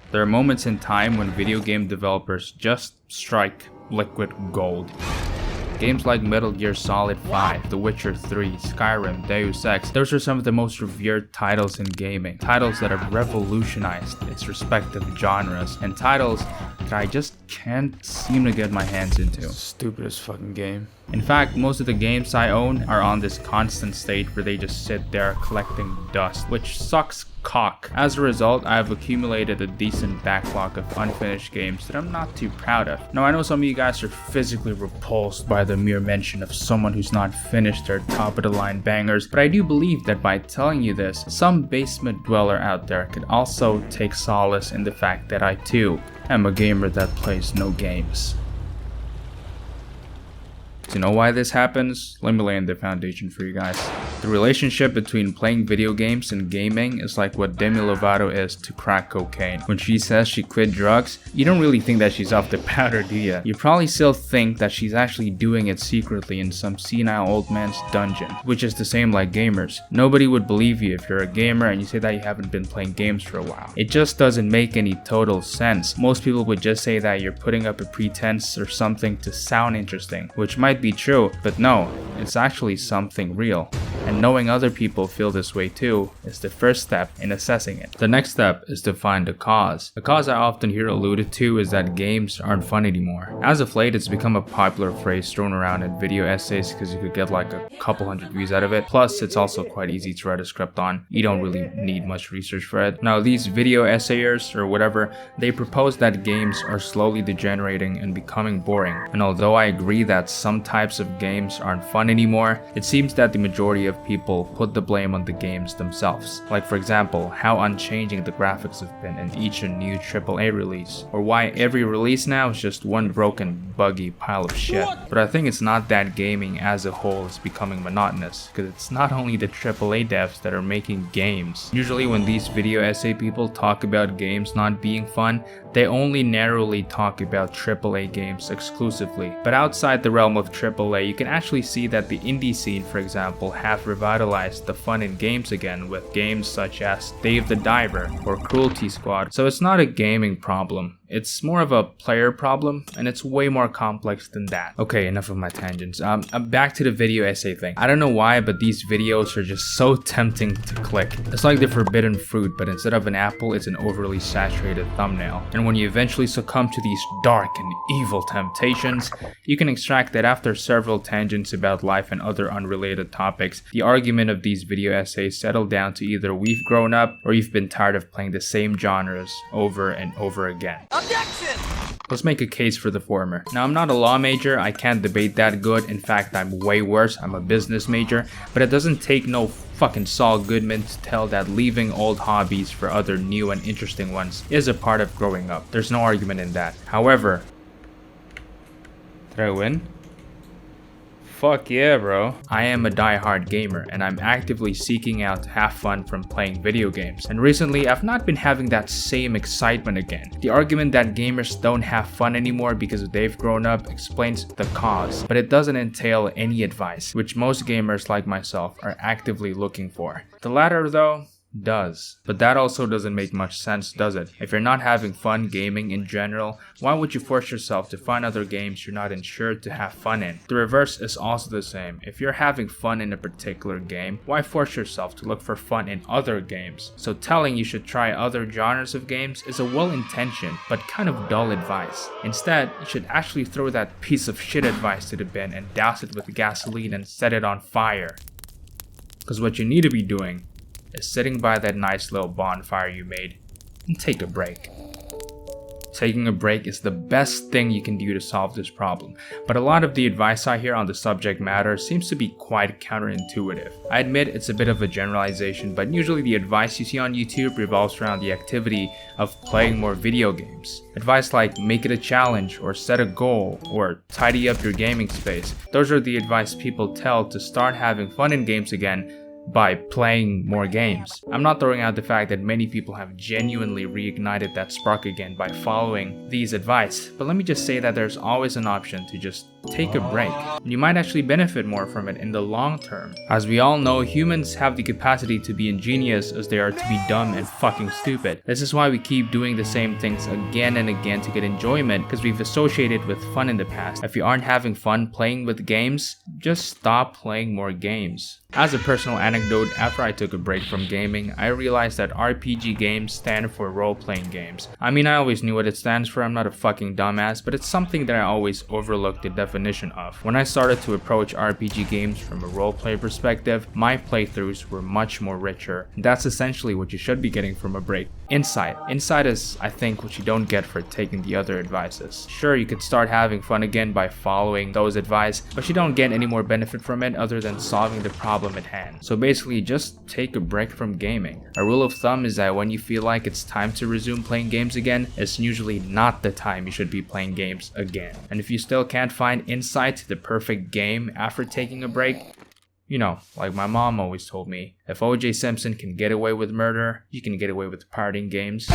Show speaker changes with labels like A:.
A: There are moments in time when video game developers just strike liquid gold. Games like Metal Gear Solid 5, The Witcher 3, Skyrim, Deus Ex, those are some of the most revered titles in gaming. Titles that have revolutionized its respective genres, and titles that I just can't seem to get my hands into. Stupidest fucking game. In fact, most of the games I own are on this constant state where they just sit there collecting dust, which sucks cock. As a result, I have accumulated a decent backlog of unfinished games that I'm not too proud of. Now, I know some of you guys are physically repulsed by the mere mention of someone who's not finished their top of the line bangers, but I do believe that by telling you this, some basement dweller out there could also take solace in the fact that I too am a gamer that plays no games. To know why this happens, let me lay in the foundation for you guys. The relationship between playing video games and gaming is like what Demi Lovato is to crack cocaine. When she says she quit drugs, you don't really think that she's off the powder, do ya? You probably still think that she's actually doing it secretly in some senile old man's dungeon, which is the same like gamers. Nobody would believe you if you're a gamer and you say that you haven't been playing games for a while. It just doesn't make any total sense. Most people would just say that you're putting up a pretense or something to sound interesting, which might be true, but no, it's actually something real. And knowing other people feel this way too is the first step in assessing it. The next step is to find a cause. The cause I often hear alluded to is that games aren't fun anymore. As of late, it's become a popular phrase thrown around in video essays because you could get like a couple hundred views out of it. Plus, it's also quite easy to write a script on. You don't really need much research for it. Now, these video essayers or whatever, they propose that games are slowly degenerating and becoming boring. And although I agree that some types of games aren't fun anymore, it seems that the majority of people put the blame on the games themselves. Like for example, how unchanging the graphics have been in each new AAA release, or why every release now is just one broken, buggy pile of shit. But I think it's not that gaming as a whole is becoming monotonous, because it's not only the AAA devs that are making games. Usually when these video essay people talk about games not being fun, they only narrowly talk about AAA games exclusively. But outside the realm of AAA, you can actually see that the indie scene, for example, have revitalized the fun in games again with games such as Dave the Diver or Cruelty Squad. So it's not a gaming problem. It's more of a player problem, and it's way more complex than that. Okay, enough of my tangents. Back to the video essay thing. I don't know why, but these videos are just so tempting to click. It's like the forbidden fruit, but instead of an apple, it's an overly saturated thumbnail. And when you eventually succumb to these dark and evil temptations, you can extract that after several tangents about life and other unrelated topics, the argument of these video essays settle down to either we've grown up or you've been tired of playing the same genres over and over again. Objection! Let's make a case for the former. Now, I'm not a law major, I can't debate that good. In fact, I'm way worse, I'm a business major. But it doesn't take no fucking Saul Goodman to tell that leaving old hobbies for other new and interesting ones is a part of growing up. There's no argument in that. However, did I win? Fuck yeah, bro. I am a die-hard gamer and I'm actively seeking out to have fun from playing video games. And recently, I've not been having that same excitement again. The argument that gamers don't have fun anymore because they've grown up explains the cause, but it doesn't entail any advice, which most gamers like myself are actively looking for. The latter, though, does. But that also doesn't make much sense, does it? If you're not having fun gaming in general, why would you force yourself to find other games you're not insured to have fun in? The reverse is also the same. If you're having fun in a particular game, why force yourself to look for fun in other games? So telling you should try other genres of games is a well-intentioned but kind of dull advice. Instead, you should actually throw that piece of shit advice to the bin and douse it with gasoline and set it on fire. Because what you need to be doing is sitting by that nice little bonfire you made and take a break. Taking a break is the best thing you can do to solve this problem, but a lot of the advice I hear on the subject matter seems to be quite counterintuitive. I admit it's a bit of a generalization, but usually the advice you see on YouTube revolves around the activity of playing more video games. Advice like make it a challenge or set a goal or tidy up your gaming space. Those are the advice people tell to start having fun in games again by playing more games. I'm not throwing out the fact that many people have genuinely reignited that spark again by following these advice, but let me just say that there's always an option to just take a break. You might actually benefit more from it in the long term. As we all know, humans have the capacity to be ingenious as they are to be dumb and fucking stupid. This is why we keep doing the same things again and again to get enjoyment, because we've associated with fun in the past. If you aren't having fun playing with games, just stop playing more games. As a personal anecdote, after I took a break from gaming, I realized that RPG games stand for role-playing games. I mean, I always knew what it stands for, I'm not a fucking dumbass, but it's something that I always overlooked the definition of. When I started to approach RPG games from a roleplay perspective, my playthroughs were much more richer. That's essentially what you should be getting from a break. Insight. Insight is, I think, what you don't get for taking the other advices. Sure, you could start having fun again by following those advice, but you don't get any more benefit from it other than solving the problem at hand. So basically, just take a break from gaming. A rule of thumb is that when you feel like it's time to resume playing games again, it's usually not the time you should be playing games again. And if you still can't find insight to the perfect game after taking a break, you know, like my mom always told me, if O.J. Simpson can get away with murder, you can get away with partying games.